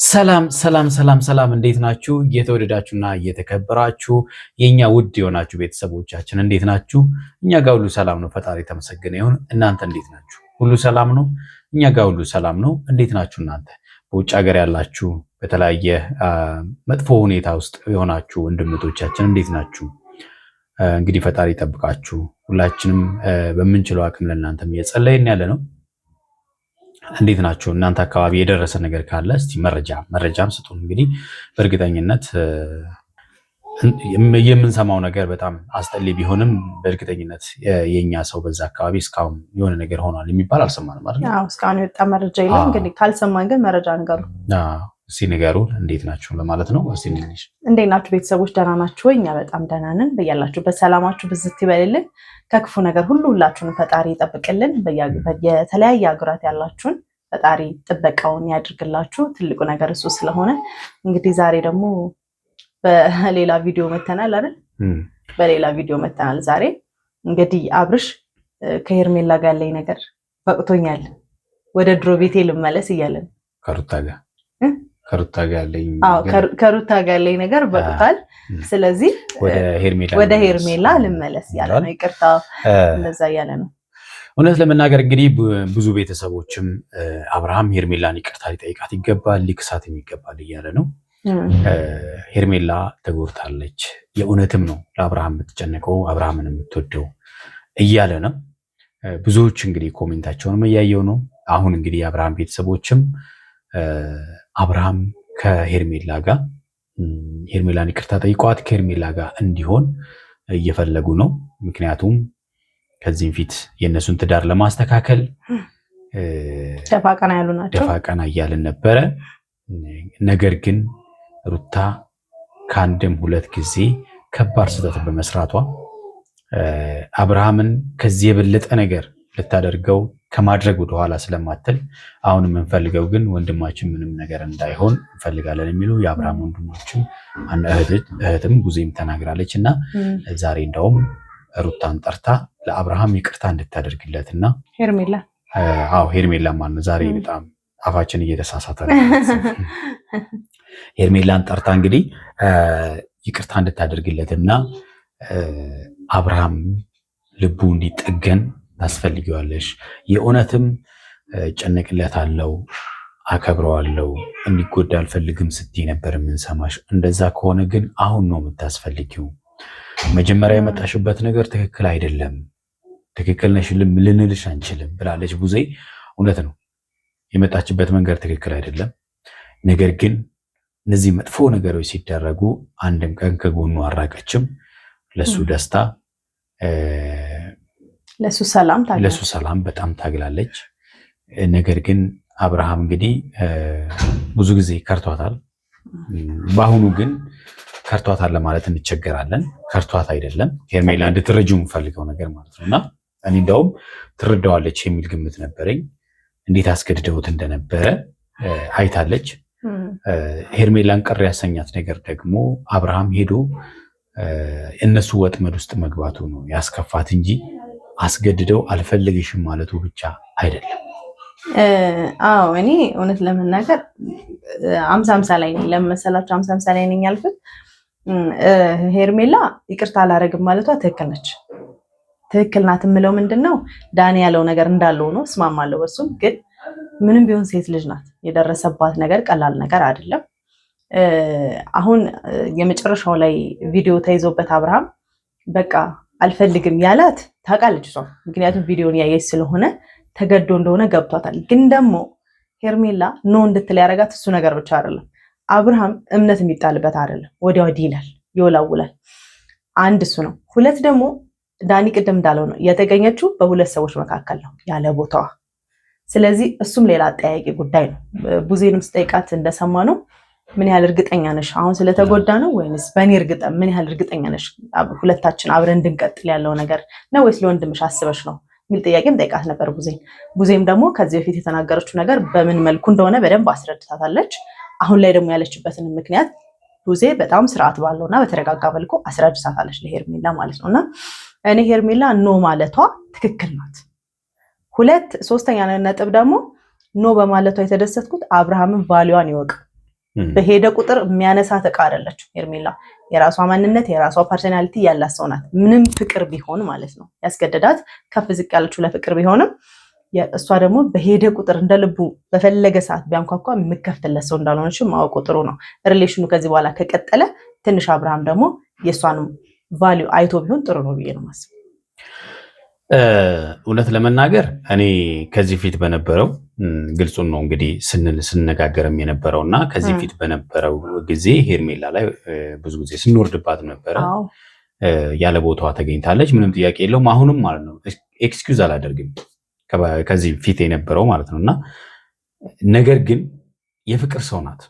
ሰላም እንዴት ናችሁ? እየተወደዳችሁና እየተከበራችሁ የኛ ውድ የሆናችሁ ቤተሰቦቻችን እንዴት ናችሁ? እኛ ጋር ሁሉ ሰላም ነው፣ ፈጣሪ ተመሰገነ ይሁን። እናንተ እንዴት ናችሁ? ሁሉ ሰላም ነው? እኛ ጋር ሁሉ ሰላም ነው። እንዴት ናችሁ እናንተ? በውጭ ሀገር ያላችሁ በተለያየ መጥፎ ሁኔታ ውስጥ የሆናችሁ ወንድሞቻችን እንዴት ናችሁ? እንግዲህ ፈጣሪ ይጠብቃችሁ። ሁላችንም በምንችለው አቅም ለእናንተም እየጸለይን ያለ ነው። እንዴት ናችሁ? እናንተ አካባቢ የደረሰ ነገር ካለ እስቲ መረጃም ስጡን። እንግዲህ በእርግጠኝነት የምንሰማው ነገር በጣም አስጠሊ ቢሆንም በእርግጠኝነት የኛ ሰው በዛ አካባቢ እስካሁን የሆነ ነገር ሆኗል የሚባል አልሰማንም አይደል? አዎ፣ እስካሁን የወጣ መረጃ የለም። እንግዲህ ካልሰማን ግን መረጃ እንገሩ። እስቲ ንገሩን፣ እንዴት ናችሁ ለማለት ነው። እስቲ እንዴት ናችሁ ቤተሰቦች? ደህና ናችሁ ወይ? እኛ በጣም ደህና ነን። በያላችሁበት ሰላማችሁ ብዝት ይበልልን። ከክፉ ነገር ሁሉ ሁላችሁን ፈጣሪ ይጠብቅልን። የተለያየ ሀገራት ያላችሁን ፈጣሪ ጥበቃውን ያድርግላችሁ። ትልቁ ነገር እሱ ስለሆነ እንግዲህ ዛሬ ደግሞ በሌላ ቪዲዮ መተናል አይደል? በሌላ ቪዲዮ መተናል። ዛሬ እንግዲህ አብርሽ ከሄርሜላ ጋር ያለኝ ነገር በቅቶኛል፣ ወደ ድሮ ቤቴ ልመለስ እያለ ነው። ከሩታ ጋር ያለኝ ነገር በቅቷል። ስለዚህ ወደ ሄርሜላ ልመለስ እያለ ነው። ይቅርታ እንደዛ እያለ ነው። እውነት ለመናገር እንግዲህ ብዙ ቤተሰቦችም አብርሃም ሄርሜላን ይቅርታ ሊጠይቃት ይገባል፣ ሊክሳትም ይገባል እያለ ነው። ሄርሜላ ተጎድታለች፣ የእውነትም ነው ለአብርሃም የምትጨነቀው አብርሃምን የምትወደው እያለ ነው። ብዙዎች እንግዲህ ኮሜንታቸውንም እያየው ነው። አሁን እንግዲህ የአብርሃም ቤተሰቦችም አብርሃም ከሄርሜላ ጋር ሄርሜላን ይቅርታ ጠይቋት ከሄርሜላ ጋር እንዲሆን እየፈለጉ ነው። ምክንያቱም ከዚህም ፊት የእነሱን ትዳር ለማስተካከል ደፋ ቀና ያሉ ናቸው። ደፋ ቀና እያልን ነበረ። ነገር ግን ሩታ ከአንድም ሁለት ጊዜ ከባድ ስህተት በመስራቷ አብርሃምን ከዚህ የበለጠ ነገር ልታደርገው ከማድረግ ወደኋላ ስለማትል አሁን የምንፈልገው ግን ወንድማችን ምንም ነገር እንዳይሆን እንፈልጋለን የሚሉ የአብርሃም ወንድሞችም እህትም ቡዜም ተናግራለች። እና ዛሬ እንደውም ሩታን ጠርታ ለአብርሃም ይቅርታ እንድታደርግለትና ሄርሜላ ማነው ዛሬ በጣም አፋችን እየተሳሳተ ነው። ሄርሜላን ጠርታ እንግዲህ ይቅርታ እንድታደርግለትና አብርሃም ልቡ እንዲጠገን ታስፈልጊዋለሽ። የእውነትም ጨነቅለታለሁ፣ አከብረዋለሁ፣ እንዲጎዳ አልፈልግም ስትይ ነበር የምንሰማሽ። እንደዛ ከሆነ ግን አሁን ነው የምታስፈልጊው። መጀመሪያ የመጣሽበት ነገር ትክክል አይደለም፣ ትክክል ነሽ ልንልሽ አንችልም ብላለች ቡዜ። እውነት ነው፣ የመጣችበት መንገድ ትክክል አይደለም። ነገር ግን እነዚህ መጥፎ ነገሮች ሲደረጉ አንድም ቀን ከጎኑ አራቀችም። ለሱ ደስታ ለሱ ሰላም በጣም ታግላለች። ነገር ግን አብርሃም እንግዲህ ብዙ ጊዜ ከርቷታል። በአሁኑ ግን ከርቷታል ለማለት እንቸገራለን። ከርቷት አይደለም፣ ሄርሜላ እንድትረጂው የምፈልገው ነገር ማለት ነው። እና እኔ እንደውም ትረዳዋለች የሚል ግምት ነበረኝ። እንዴት አስገድደውት እንደነበረ አይታለች። ሄርሜላን ቅር ያሰኛት ነገር ደግሞ አብርሃም ሄዶ እነሱ ወጥመድ ውስጥ መግባቱ ነው ያስከፋት እንጂ አስገድደው አልፈልግሽም ማለቱ ብቻ አይደለም። እኔ እውነት ለመናገር 50-50 ላይ ነኝ። ለመሰላችሁ 50-50 ላይ ነኝ ያልኩት ሄርሜላ ይቅርታ አላረግም ማለቷ ትክክል ነች፣ ትክክል ናት። የምለው ምንድነው ዳኒ ያለው ነገር እንዳለው ነው፣ እስማማለሁ በሱም። ግን ምንም ቢሆን ሴት ልጅ ናት፣ የደረሰባት ነገር ቀላል ነገር አይደለም። አሁን የመጨረሻው ላይ ቪዲዮ ተይዞበት አብርሃም በቃ አልፈልግም ያላት ታውቃለች እሷ፣ ምክንያቱም ቪዲዮን ያየች ስለሆነ ተገዶ እንደሆነ ገብቷታል። ግን ደግሞ ሄርሜላ ኖ እንድትል ያደረጋት እሱ ነገር ብቻ አይደለም። አብርሃም እምነት የሚጣልበት አይደለም፣ ወዲያ ወዲህ ይላል፣ ይወላውላል። አንድ እሱ ነው። ሁለት ደግሞ ዳኒ ቅድም እንዳለው ነው የተገኘችው በሁለት ሰዎች መካከል ነው ያለ ቦታዋ። ስለዚህ እሱም ሌላ አጠያቂ ጉዳይ ነው። ቡዜንም ስጠይቃት እንደሰማ ነው ምን ያህል እርግጠኛ ነሽ አሁን ስለተጎዳ ነው ወይስ በእኔ ምን ያህል እርግጠኛ ነሽ ሁለታችን አብረን እንድንቀጥል ያለው ነገር ነው ወይስ ለወንድምሽ አስበሽ ነው የሚል ጥያቄም ጠይቃት ነበር ቡዜም ደግሞ ከዚህ በፊት የተናገረችው ነገር በምን መልኩ እንደሆነ በደንብ አስረድታታለች። አሁን ላይ ደግሞ ያለችበትን ምክንያት ቡዜ በጣም ስርዓት ባለውና በተረጋጋ መልኩ አስረድታታለች ለሄርሜላ ማለት ነውና እኔ ሄርሜላ ኖ ማለቷ ትክክል ናት። ሶስተኛ ነጥብ ደግሞ ኖ በማለቷ የተደሰትኩት አብርሃምን ቫሊዋን ይወቅ በሄደ ቁጥር የሚያነሳት ዕቃ አይደለችም ሄርሜላ። የራሷ ማንነት የራሷ ፐርሰናሊቲ ያላት ሰው ናት። ምንም ፍቅር ቢሆን ማለት ነው ያስገደዳት ከፍ ዝቅ ያለችው ለፍቅር ቢሆንም እሷ ደግሞ በሄደ ቁጥር እንደ ልቡ በፈለገ ሰዓት ቢያንኳኳ የምከፍትለት ሰው እንዳልሆነች ማወቁ ጥሩ ነው። ሪሌሽኑ ከዚህ በኋላ ከቀጠለ ትንሽ አብርሃም ደግሞ የእሷንም ቫሊዩ አይቶ ቢሆን ጥሩ ነው ብዬ ነው የማስበው። እውነት ለመናገር እኔ ከዚህ ፊት በነበረው ግልጹን ነው እንግዲህ ስንነጋገርም የነበረው እና ከዚህ ፊት በነበረው ጊዜ ሄርሜላ ላይ ብዙ ጊዜ ስንወርድባት ነበረ። ያለ ቦታዋ ተገኝታለች፣ ምንም ጥያቄ የለውም። አሁንም ማለት ነው ኤክስኪውዝ አላደርግም ከዚህ ፊት የነበረው ማለት ነው። እና ነገር ግን የፍቅር ሰው ናት።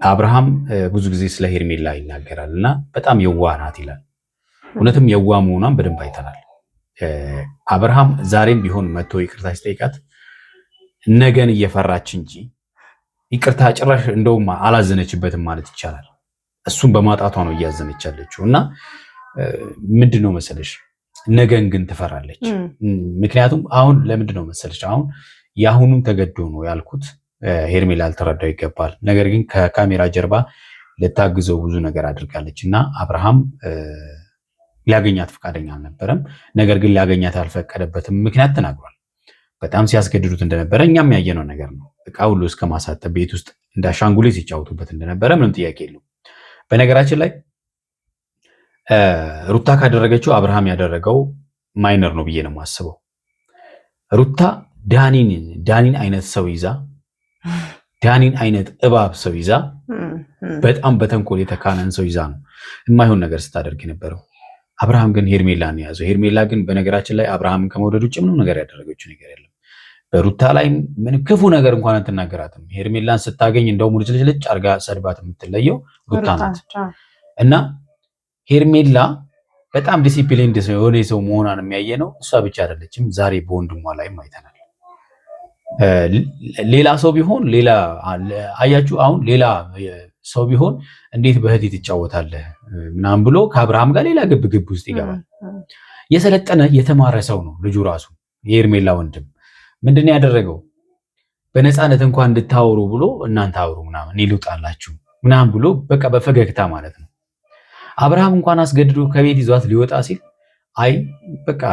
አብርሃም ብዙ ጊዜ ስለ ሄርሜላ ይናገራል እና በጣም የዋህ ናት ይላል። እውነትም የዋህ መሆኗን በደንብ አይተናል። አብርሃም ዛሬም ቢሆን መጥቶ ይቅርታ ሲጠይቃት ነገን እየፈራች እንጂ ይቅርታ ጭራሽ እንደውም አላዘነችበትም ማለት ይቻላል። እሱም በማጣቷ ነው እያዘነች ያለችው እና ምንድን ነው መሰለሽ ነገን ግን ትፈራለች። ምክንያቱም አሁን ለምንድን ነው መሰለሽ አሁን የአሁኑም ተገዶ ነው ያልኩት ሄርሜላ ልትረዳው ይገባል። ነገር ግን ከካሜራ ጀርባ ልታግዘው ብዙ ነገር አድርጋለች እና አብርሃም ሊያገኛት ፈቃደኛ አልነበረም። ነገር ግን ሊያገኛት ያልፈቀደበትም ምክንያት ተናግሯል። በጣም ሲያስገድዱት እንደነበረ እኛም ያየነው ነገር ነው። እቃ ሁሉ እስከ ማሳጠብ ቤት ውስጥ እንደ አሻንጉሊት ሲጫወቱበት እንደነበረ ምንም ጥያቄ የለው። በነገራችን ላይ ሩታ ካደረገችው አብርሃም ያደረገው ማይነር ነው ብዬ ነው የማስበው። ሩታ ዳኒን አይነት ሰው ይዛ ዳኒን አይነት እባብ ሰው ይዛ በጣም በተንኮል የተካነን ሰው ይዛ ነው የማይሆን ነገር ስታደርግ የነበረው። አብርሃም ግን ሄርሜላን የያዘው። ሄርሜላ ግን በነገራችን ላይ አብርሃምን ከመውደድ ውጭ ምንም ነገር ያደረገችው ነገር የለም። በሩታ ላይ ምን ክፉ ነገር እንኳን አትናገራትም። ሄርሜላን ስታገኝ እንደውም ልጭልጭ አርጋ ሰድባት የምትለየው ሩታ ናት። እና ሄርሜላ በጣም ዲሲፕሊን የሆነ ሰው መሆኗን የሚያየ ነው። እሷ ብቻ አይደለችም፣ ዛሬ በወንድሟ ላይም አይተናል። ሌላ ሰው ቢሆን ሌላ አያችሁ፣ አሁን ሌላ ሰው ቢሆን እንዴት በህት ትጫወታለህ ምናምን ብሎ ከአብርሃም ጋር ሌላ ግብ ውስጥ ይገባል። የሰለጠነ የተማረ ሰው ነው ልጁ ራሱ። የሄርሜላ ወንድም ምንድን ያደረገው በነፃነት እንኳን እንድታወሩ ብሎ እናንተ አውሩ ምናምን እኔ ልውጣላችሁ ምናምን ብሎ በቃ በፈገግታ ማለት ነው። አብርሃም እንኳን አስገድዶ ከቤት ይዟት ሊወጣ ሲል አይ በቃ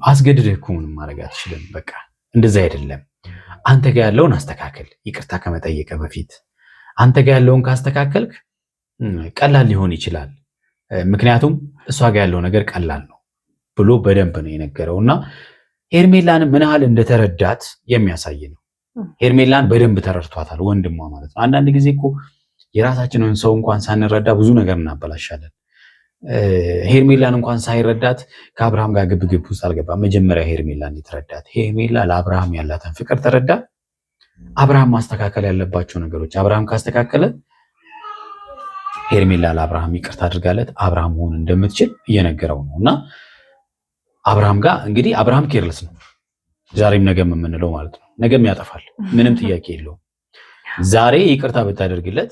አስገድደህ እኮ ምንም ማድረግ አትችልም፣ በቃ እንደዛ አይደለም፣ አንተ ጋር ያለውን አስተካከል፣ ይቅርታ ከመጠየቅ በፊት አንተ ጋር ያለውን ካስተካከልክ ቀላል ሊሆን ይችላል፣ ምክንያቱም እሷ ጋር ያለው ነገር ቀላል ነው ብሎ በደንብ ነው የነገረው። እና ሄርሜላን ምን ያህል እንደተረዳት የሚያሳይ ነው። ሄርሜላን በደንብ ተረድቷታል ወንድሟ ማለት ነው። አንዳንድ ጊዜ እኮ የራሳችንን ሰው እንኳን ሳንረዳ ብዙ ነገር እናበላሻለን። ሄርሜላን እንኳን ሳይረዳት ከአብርሃም ጋር ግብግብ ውስጥ አልገባም። መጀመሪያ ሄርሜላን የተረዳት። ሄርሜላ ለአብርሃም ያላትን ፍቅር ተረዳ። አብርሃም ማስተካከል ያለባቸው ነገሮች አብርሃም ካስተካከለ ሄርሜላ ለአብርሃም ይቅርታ አድርጋለት አብርሃም መሆን እንደምትችል እየነገረው ነው። እና አብርሃም ጋር እንግዲህ አብርሃም ኬርለስ ነው፣ ዛሬም ነገም የምንለው ማለት ነው። ነገም ያጠፋል፣ ምንም ጥያቄ የለውም። ዛሬ ይቅርታ ብታደርግለት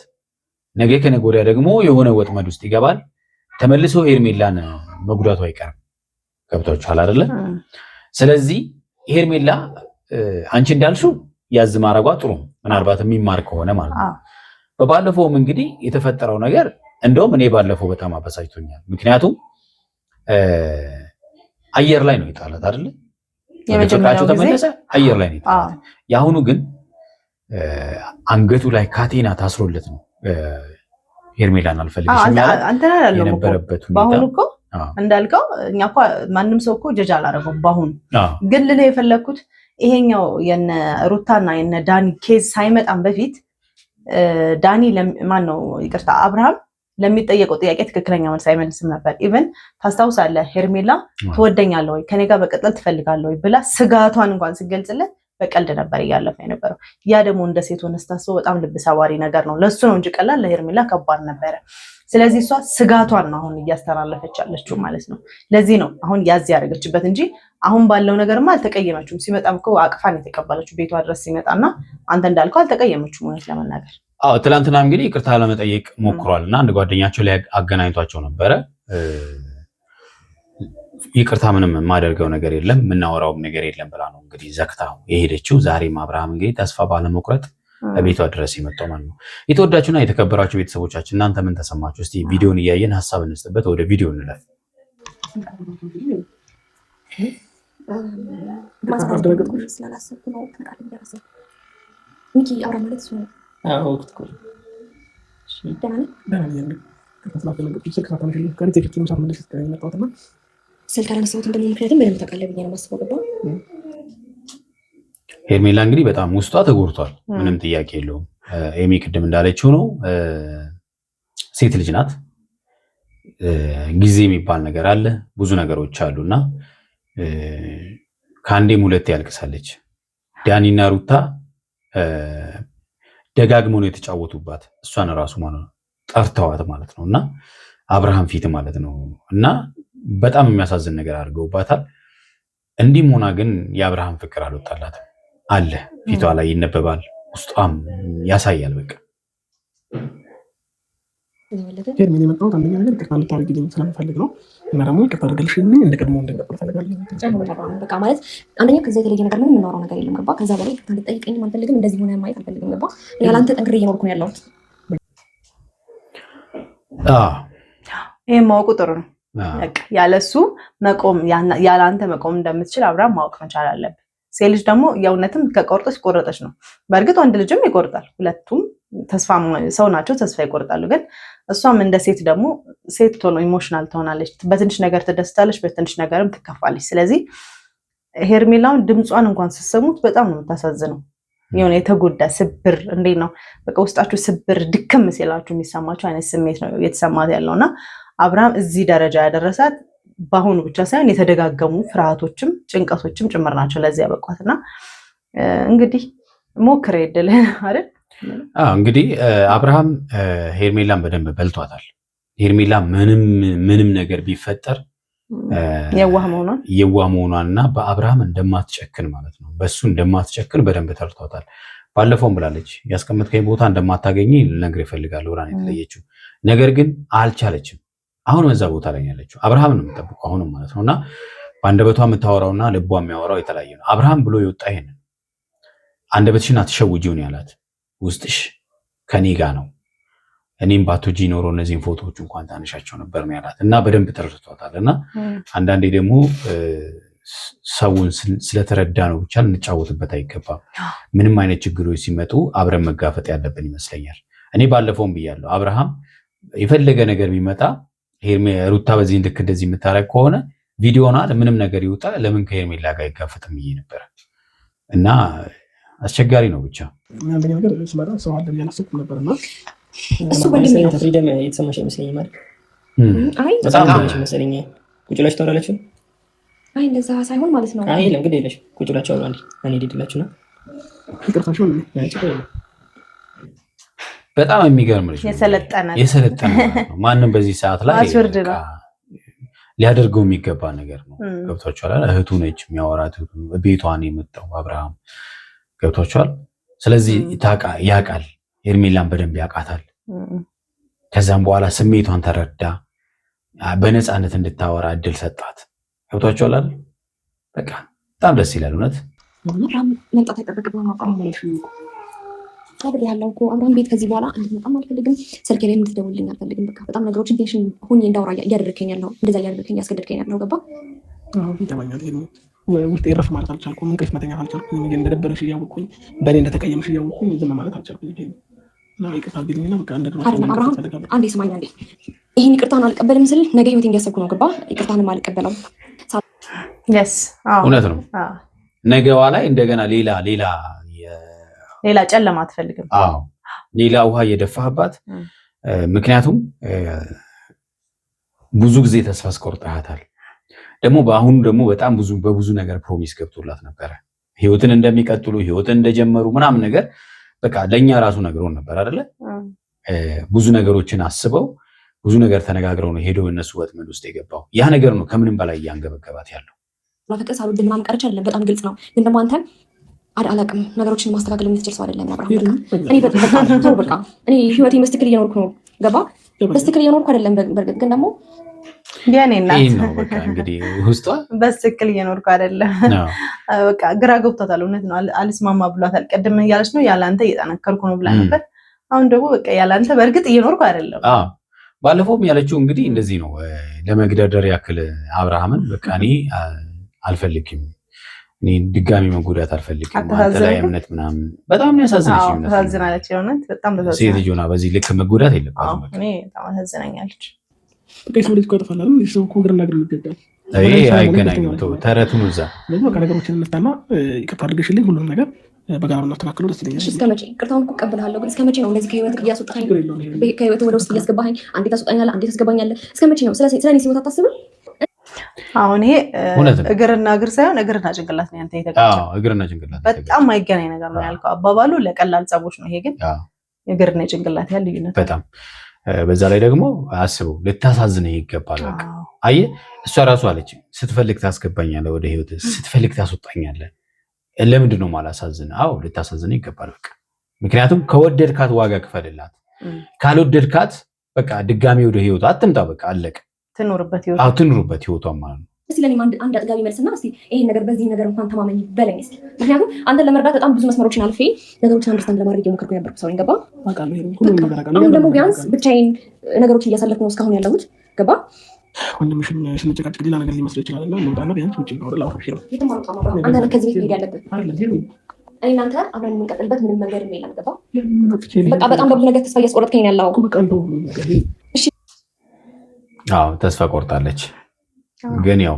ነገ ከነገ ወዲያ ደግሞ የሆነ ወጥመድ ውስጥ ይገባል። ተመልሶ ሄርሜላን መጉዳቱ አይቀርም። ገብቷችኋል አይደለ? ስለዚህ ሄርሜላ አንቺ እንዳልሽው ያዝ ማረጓ ጥሩ፣ ምናልባት የሚማር ከሆነ ማለት ነው። በባለፈውም እንግዲህ የተፈጠረው ነገር እንደውም እኔ ባለፈው በጣም አበሳጭቶኛል። ምክንያቱም አየር ላይ ነው የጣላት አይደለ? የመጀመሪያው ተመለሰ አየር ላይ ነው የጣላት። የአሁኑ ግን አንገቱ ላይ ካቴና ታስሮለት ነው ሄርሜላን አልፈልግሽም የነበረበት ሁኔታ። በአሁኑ እኮ እንዳልከው እኛ እኮ ማንም ሰው እኮ ጀጅ አላደረገውም። በአሁኑ ግን ልልህ የፈለግኩት ይሄኛው የነ ሩታና የነ ዳኒ ኬዝ ሳይመጣም በፊት ዳኒ ማን ነው ይቅርታ አብርሃም ለሚጠየቀው ጥያቄ ትክክለኛ መልስ አይመልስም ነበር። ኢቨን ታስታውሳለህ ሄርሜላ ትወደኛለህ ወይ ከኔ ጋር በቀጠል ትፈልጋለህ ወይ ብላ ስጋቷን እንኳን ሲገልጽለት በቀልድ ነበር እያለፈ የነበረው። ያ ደግሞ እንደ ሴት ሆነ ስታስበው በጣም ልብ ሰባሪ ነገር ነው። ለሱ ነው እንጂ ቀላል ለሄርሜላ ከባድ ነበረ። ስለዚህ እሷ ስጋቷን ነው አሁን እያስተላለፈች ያለችው ማለት ነው። ለዚህ ነው አሁን ያዝ ያደረገችበት እንጂ አሁን ባለው ነገርማ አልተቀየመችውም። ሲመጣም እኮ አቅፋን የተቀበለችው ቤቷ ድረስ ሲመጣና አንተ እንዳልከው አልተቀየመችውም እውነት ለመናገር። አዎ ትናንትና እንግዲህ ይቅርታ ለመጠየቅ ሞክሯል እና አንድ ጓደኛቸው ላይ አገናኝቷቸው ነበረ። ይቅርታ ምንም የማደርገው ነገር የለም የምናወራውም ነገር የለም ብላ ነው እንግዲህ ዘግታ የሄደችው። ዛሬም አብርሃም እንግዲህ ተስፋ ባለመቁረጥ ቤቷ ድረስ የመጣው ማለት ነው። የተወዳችሁና የተከበራችሁ ቤተሰቦቻችን እናንተ ምን ተሰማችሁ? እስቲ ቪዲዮን እያየን ሀሳብ እንስጥበት። ወደ ቪዲዮ እንለፍ። ስልክ አላነሳሁት እንደምን ምክንያቱም ምንም ታውቃለህ ብዬ ነው የማስበው። ገባ ሄርሜላ እንግዲህ በጣም ውስጧ ተጎድቷል። ምንም ጥያቄ የለውም። ኤሚ ቅድም እንዳለችው ነው። ሴት ልጅ ናት። ጊዜ የሚባል ነገር አለ፣ ብዙ ነገሮች አሉና ከአንዴም ሁለቴ ያልቅሳለች። ዳኒና ሩታ ደጋግመው ነው የተጫወቱባት። እሷን ራሱ ማለት ነው ጠርተዋት ማለት ነው እና አብርሃም ፊት ማለት ነው እና በጣም የሚያሳዝን ነገር አድርገውባታል። እንዲህም ሆና ግን የአብርሃም ፍቅር አልወጣላትም አለ ፊቷ ላይ ይነበባል፣ ውስጧም ያሳያል። በቃ ሄርሜላ የመጣሁት አንደኛ ነገር ይቅርታ እንድታደርጊልኝ ስለምፈልግ ነው እና ደግሞ ይቅርታ አድርገልሽልኝ እንደ ቀድሞ እንድንቀጥል እፈልጋለሁ። በቃ ማለት አንደኛ ከዛ የተለየ ነገር ምንም የምናወራው ነገር የለም። ገባ ከዛ በላይ ይቅርታ እንድጠይቀኝም አልፈልግም። እንደዚህ ሆነ ማየት አልፈልግም። ገባ እኔ ያላንተ ጠንክሬ እየኖርኩ ነው ያለሁት። ይሄን ማወቁ ጥሩ ነው። ያለሱ መቆም ያላንተ መቆም እንደምትችል አብርሃም ማወቅ መቻል አለብህ። ሴት ልጅ ደግሞ የእውነትም ከቆርጠች ቆረጠች ነው። በእርግጥ ወንድ ልጅም ይቆርጣል። ሁለቱም ተስፋ ሰው ናቸው፣ ተስፋ ይቆርጣሉ። ግን እሷም እንደ ሴት ደግሞ ሴት ሆኖ ኢሞሽናል ትሆናለች። በትንሽ ነገር ትደስታለች፣ በትንሽ ነገርም ትከፋለች። ስለዚህ ሄርሜላውን ድምጿን እንኳን ስትሰሙት በጣም ነው የምታሳዝነው። የሆነ የተጎዳ ስብር እንዴት ነው በቃ ውስጣችሁ ስብር ድክም ሲላችሁ የሚሰማችሁ አይነት ስሜት ነው የተሰማት ያለውና አብርሃም እዚህ ደረጃ ያደረሳት በአሁኑ ብቻ ሳይሆን የተደጋገሙ ፍርሃቶችም ጭንቀቶችም ጭምር ናቸው ለዚህ ያበቋትና እንግዲህ ሞክረ ይደለን አይደል? እንግዲህ አብርሃም ሄርሜላን በደንብ በልቷታል። ሄርሜላ ምንም ነገር ቢፈጠር የዋህ መሆኗንና በአብርሃም እንደማትጨክን ማለት ነው በሱ እንደማትጨክን በደንብ ተርቷታል። ባለፈውም ብላለች ያስቀመጥከኝ ቦታ እንደማታገኝ ልነግርህ እፈልጋለሁ ብላ ነው የተለየችው። ነገር ግን አልቻለችም። አሁን በዛ ቦታ ላይ ያለችው አብርሃም ነው የምጠብቀው አሁንም ማለት ነውና በአንደበቷ የምታወራውና ልቧ የሚያወራው የተለያየ ነው። አብርሃም ብሎ የወጣ ይሄንን አንደበትሽን አትሸውጂው ነው ያላት። ውስጥሽ ከኔ ጋር ነው፣ እኔም ባቶጂ ኖሮ እነዚህን ፎቶዎች እንኳን ታነሻቸው ነበር ነው ያላት እና በደንብ ተረድቷታልና አንዳንዴ ደግሞ ሰውን ስለተረዳ ነው ብቻ ልንጫወትበት አይገባም። ምንም አይነት ችግሮች ሲመጡ አብረን መጋፈጥ ያለብን ይመስለኛል። እኔ ባለፈውም ብያለሁ አብርሃም የፈለገ ነገር ቢመጣ ሩታ በዚህ ልክ እንደዚህ የምታረግ ከሆነ ቪዲዮና ምንም ነገር ይውጣ ለምን ከሄርሜላ ጋር አይጋፈጥም ብዬ ነበረ እና አስቸጋሪ ነው ብቻ አንደኛ ነገር ስመጣ ሰው አለ ብዬ አላሰብኩም ነበርና እሱ ወንድሜ ነው ፍሪደም የተሰማሽ አይመስለኝም ማለት አይ በጣም መሰለኝ ቁጭ ብላችሁ ታወራላችሁ። አይ እንደዛ ሳይሆን ማለት ነው። አይ ለምን ግዴለሽ ቁጭ ብላችሁ አውራለሁ እኔ ዲድላችሁና ይቅርታችሁ ነው ያቺ በጣም የሚገርም ልጅ የሰለጠነ ነው። ማንም በዚህ ሰዓት ላይ ሊያደርገው የሚገባ ነገር ነው። ገብቷችኋል? እህቱ ነች የሚያወራት እህቱ ቤቷን የመጣው አብርሃም ገብቷችኋል? ስለዚህ ያውቃል፣ ሄርሜላን በደንብ ያውቃታል። ከዛም በኋላ ስሜቷን ተረዳ፣ በነፃነት እንድታወራ እድል ሰጣት። ገብቷችኋል? በቃ በጣም ደስ ይላል። እውነት መምጣት አይጠበቅብህም አብሬ ያለው እኮ አብርሃም ቤት ከዚህ በኋላ እንድትመጣም አልፈልግም። ስልኬ ላይ እንድትደውልልኝ አልፈልግም። በቃ በጣም ነገሮችን ቴንሽን ሆኜ እንዳወራ እያደረከኝ ያለው እንደዛ እያደረከኝ ያስገደድከኝ ያለው ገባ። ይገባኛል። ውስጥ የረፍ ማለት አልቻልኩም። እንቅልፍ መተኛት አልቻልኩም። እንደደበረሽ እያወቅኩኝ በእኔ እንደተቀየምሽ እያወቅኩኝ ዝም ማለት አልቻልኩም። ይቅርታ አድርግልኝና በቃ አብርሃም አንዴ ስማኝ አንዴ። ይህን ይቅርታን አልቀበልም ስል ነገ ህይወቴ እንዲያሰብኩ ነው ገባ። ይቅርታንም አልቀበለው እውነት ነው። ነገዋ ላይ እንደገና ሌላ ጨለማ አትፈልግም። ሌላ ውሃ እየደፋህባት። ምክንያቱም ብዙ ጊዜ ተስፋ አስቆርጠሃታል። ደግሞ በአሁኑ ደግሞ በጣም በብዙ ነገር ፕሮሚስ ገብቶላት ነበረ። ህይወትን እንደሚቀጥሉ ህይወትን እንደጀመሩ ምናምን ነገር በቃ ለኛ ራሱ ነግሮን ነበር አይደለ? ብዙ ነገሮችን አስበው ብዙ ነገር ተነጋግረው ነው ሄደው እነሱ ወጥመድ ውስጥ የገባው። ያ ነገር ነው ከምንም በላይ እያንገበገባት ያለው። ማፈቀስ አሉ ምናምን ቀርቻ አይደለም፣ በጣም ግልጽ ነው። ግን ደግሞ አንተ አላቅም ነገሮችን ማስተካከል የምትችል ሰው አይደለም አብርሃም። በቃ እኔ ህይወቴ በስትክክል እየኖርኩ ነው ገባ። በስትክክል እየኖርኩ አይደለም። በእርግጥ ግን ደግሞ የኔ እናት ይሄ ነው በቃ እንግዲህ ውስጧ በትክክል እየኖርኩ አይደለም። በቃ ግራ ገብቷታል። እውነት ነው አልስማማ ብሏታል። ቀደም እያለች ነው ያላንተ እየጠነከርኩ ነው ብላ ነበር። አሁን ደግሞ በቃ ያላንተ በእርግጥ እየኖርኩ አይደለም። ባለፈውም ያለችው እንግዲህ እንደዚህ ነው ለመግደርደር ያክል አብርሃምን በቃ እኔ አልፈልግም፣ እኔ ድጋሚ መጎዳት አልፈልግም፣ አንተ ላይ እምነት ምናምን በጣም ያሳዝነች ነው። ታሳዝናለች፣ የሆነት በጣም ታሳዝናለች። ሴት ልጅ ሆና በዚህ ልክ መጎዳት የለባትም። እኔ በጣም ታሳዝናኛለች። በቃ ሰው ልጅ ቆጥፋላል ሰው ኮግርና ግር ይገባል። ይሄ አይገናኝም። ተረቱን እዛ ለዚህ በቃ ነገሮችን እንፍታና ይቅርታ አድርገሽልኝ ሁሉም ነገር በጋራ እናስተካክለው ደስ ይለኛል። እስከ መቼ ይቅርታውን እኮ እቀበልሃለሁ፣ ግን እስከ መቼ ነው እንደዚህ ከህይወት እያስወጣኸኝ ከህይወት ወደ ውስጥ እያስገባኸኝ አንዴ ታስወጣኛለህ አንዴ ታስገባኛለህ? እስከ መቼ ነው? ስለኔ ሲሞት አታስብም? አሁን ይሄ እግርና እግር ሳይሆን እግርና ጭንቅላት ነው ያንተ የተጋጨው። እግርና ጭንቅላት በጣም አይገናኝ ነገር ነው ያልከው። አባባሉ ለቀላል ጸቦች ነው። ይሄ ግን እግርና ጭንቅላት ያለ ልዩነት በጣም በዛ ላይ ደግሞ አስበው ልታሳዝነህ ይገባል። በቃ አየህ እሷ ራሱ አለች ስትፈልግ ታስገባኛለህ ወደ ህይወት ስትፈልግ ታስወጣኛለህ። ለምንድን ነው ማላሳዝንህ? አዎ ልታሳዝነህ ይገባል። በቃ ምክንያቱም ከወደድካት ዋጋ ክፈልላት፣ ካልወደድካት በቃ ድጋሚ ወደ ህይወቷ አትምጣ። በቃ አለቀ። ትኖርበት ህይወቷን ማለት ነው። እስቲ ለኔ አንድ አጥጋቢ መልስና እስቲ ይሄን ነገር በዚህ ነገር እንኳን ተማመኝ በለኝ እስቲ። ምክንያቱም አንተን ለመርዳት በጣም ብዙ መስመሮችን አልፌ ነገሮችን አንደርስታንድ ለማድረግ የሞከርኩ የነበርኩ ሰው ነኝ። ገባ? አሁን ደግሞ ቢያንስ ብቻዬን ነገሮችን እያሳለፍኩ ነው እስካሁን ያለሁት። ገባ? ወንድምሽን ስንጨቃጨቅ ሌላ ነገር ሊመስለው ይችላል እና እንውጣና ቢያንስ ውጭ ነው ላውራሽ ነው። አንተ ከዚህ ቤት መሄድ ያለብን እኔ እናንተ አብረን የምንቀጥልበት ምንም መንገድ የለም። ገባ? በቃ በጣም በብዙ ነገር ተስፋ እያስቆረጥከኝ ያለው። አዎ ተስፋ ቆርጣለች፣ ግን ያው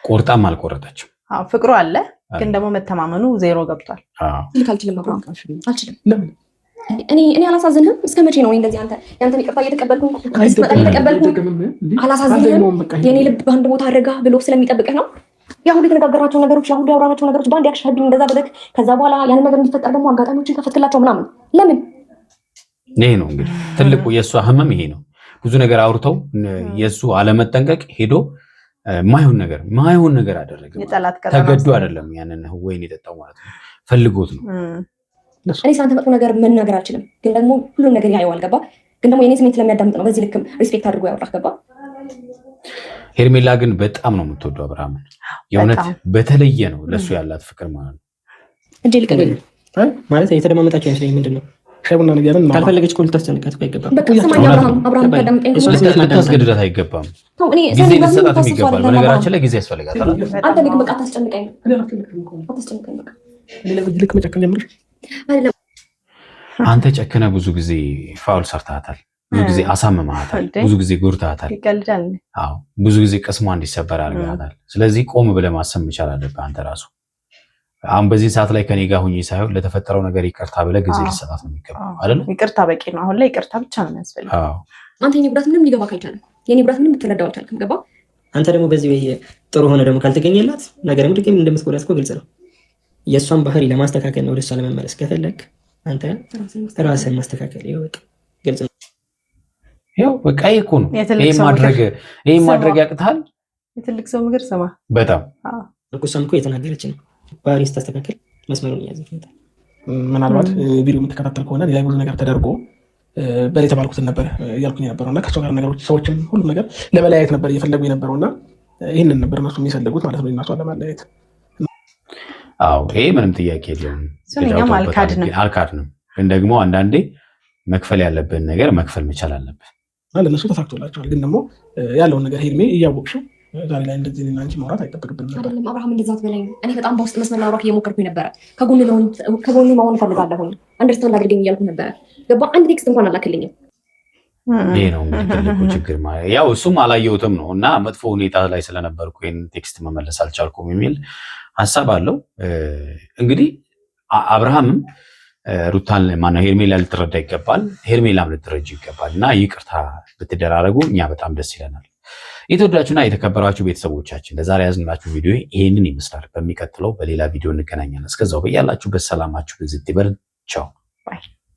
ቆርጣም አልቆረጠችም። ፍቅሩ አለ፣ ግን ደግሞ መተማመኑ ዜሮ ገብቷል። ልክ አልችልም፣ አብረን አልችልም። እኔ አላሳዝንህም? እስከ መቼ ነው እንደዚህ ያንተን ይቅርታ እየተቀበልኩ አላሳዝንህም? የኔ ልብ በአንድ ቦታ አድርጋ ብሎ ስለሚጠብቅህ ነው። ያ ሁሉ የተነጋገራቸው ነገሮች ያ ሁሉ ያወራናቸው ነገሮች በአንድ ያክሽብኝ እንደዛ ብለህ ከዛ በኋላ ያንን ነገር እንዲፈጠር ደግሞ አጋጣሚዎችን ከፈትክላቸው ምናምን ለምን? ይሄ ነው እንግዲህ ትልቁ የእሷ ህመም ይሄ ነው። ብዙ ነገር አውርተው የእሱ አለመጠንቀቅ ሄዶ ማይሆን ነገር አደረገ። ተገዶ አይደለም ያንን ወይን የጠጣው ማለት ነው፣ ፈልጎት ነው። እኔ ሳንተ መጥፎ ነገር መናገር አልችልም፣ ግን ደግሞ ሁሉም ነገር ያየዋል። ገባ? ግን ደግሞ የኔ ስሜት ስለሚያዳምጥ ነው በዚህ ልክም ሪስፔክት አድርጎ ያወራህ። ገባ? ሄርሜላ ግን በጣም ነው የምትወደው አብርሃምን። የእውነት በተለየ ነው ለሱ ያላት ፍቅር ማለት ነው። እንዴ ልቀበል ማለት የተደማመጣችሁ አይመስለኝም። ምንድን ነው ሸቡና ነገር ነው ካልፈለገች እኮ ልታስጨንቃት አይገባም። በቃ ሰማኝ አብርሃም ካዳምጠኝ ልታስገድዳት አይገባም። ጊዜ ልትሰጣትም ይገባል። በነገራችን ላይ ጊዜ ያስፈልጋታል። አንተ ግን በቃ አታስጨንቀኝ በቃ ሌላ ልክ መጨከን ጀምረሽ አንተ ጨክነህ ብዙ ጊዜ ፋውል ሰርታታል፣ ብዙ ጊዜ አሳምመሃታል፣ ብዙ ጊዜ ጎድተሃታል። አዎ ብዙ ጊዜ ቅስሟ እንዲሰበር አድርገሃታል። ስለዚህ ቆም ብለህ ማሰብ መቻል አለብህ አንተ ራሱ። አሁን በዚህ ሰዓት ላይ ከኔ ጋር ሁኚ ሳይሆን ለተፈጠረው ነገር ይቅርታ ብለህ ጊዜ ልትሰጣት ነው የሚገባው አይደል? ይቅርታ በቂ ነው። አሁን ላይ ይቅርታ ብቻ ነው የሚያስፈልገው። አንተ የኔ ጉዳት ምንም ሊገባህ አይቻልም። የኔ ጉዳት ምንም ልትረዳው አልቻልክም። ገባ? አንተ ደግሞ በዚህ ወይ ጥሩ ሆነ ደግሞ ካልተገኘላት ነገር ምንም ጥቅም እንደምትጎዳት እኮ ግልጽ ነው። የእሷን ባህሪ ለማስተካከል ነው ወደ እሷ ለመመለስ ከፈለግ አንተ ራስህን ማስተካከል ይኸው በቃ ግልጽ ነው። ይኸው በቃ ይሄ እኮ ነው። ይሄ ማድረግ ያቅታል። የትልቅ ሰው ምክር ስማ። በጣም እሷም እኮ የተናገረች ነው ባህሪ ስታስተካከል መስመሩን እያዘች ነው። ምናልባት ቪዲዮ የምትከታተል ከሆነ ሌላ ብዙ ነገር ተደርጎ በላይ የተባልኩትን ነበር እያልኩኝ የነበረው እና ከእሷ ጋር ነገሮች ሰዎችም ሁሉም ነገር ለመለያየት ነበር እየፈለጉ የነበረው እና ይህንን ነበር እነሱ የሚፈልጉት ማለት ነው፣ እነሷን ለማለያየት። አዎ ይሄ ምንም ጥያቄ የለውም። አልካድንም፣ ግን ደግሞ አንዳንዴ መክፈል ያለብን ነገር መክፈል መቻል አለብን። ለእነሱ ተሳክቶላቸዋል፣ ግን ደግሞ ያለውን ነገር ሄድሜ እያወቅሽው ዛሬ ላይ እንደዚህ እና አንቺ ማውራት አይጠበቅብንም ነበር። አይደለም አብርሃም እንደዛ አትበለኝ። እኔ በጣም በውስጥ መስመር ላውራክ እየሞከርኩኝ ነበረ። ከጎን መሆን እፈልጋለሁ፣ አንደርስታንድ አድርገኝ እያልኩ ነበረ። ገባ? አንድ ቴክስት እንኳን አላክልኝም። ይሄ ነው እንግዲህ ትልቁ ችግር ማለት ያው እሱም አላየሁትም ነው እና መጥፎ ሁኔታ ላይ ስለነበርኩ ይሄን ቴክስት መመለስ አልቻልኩም የሚል ሀሳብ አለው። እንግዲህ አብርሃምም ሩታን ማነው ሄርሜላ ልትረዳ ይገባል፣ ሄርሜላም ልትረጅ ይገባል እና ይቅርታ ብትደራረጉ እኛ በጣም ደስ ይለናል። የተወዳችሁና የተከበራችሁ ቤተሰቦቻችን ለዛሬ ያዝንላችሁ ቪዲዮ ይሄንን ይመስላል። በሚቀጥለው በሌላ ቪዲዮ እንገናኛለን። እስከዛው በያላችሁበት ሰላማችሁ ብዝት ይበል። ቻው ባይ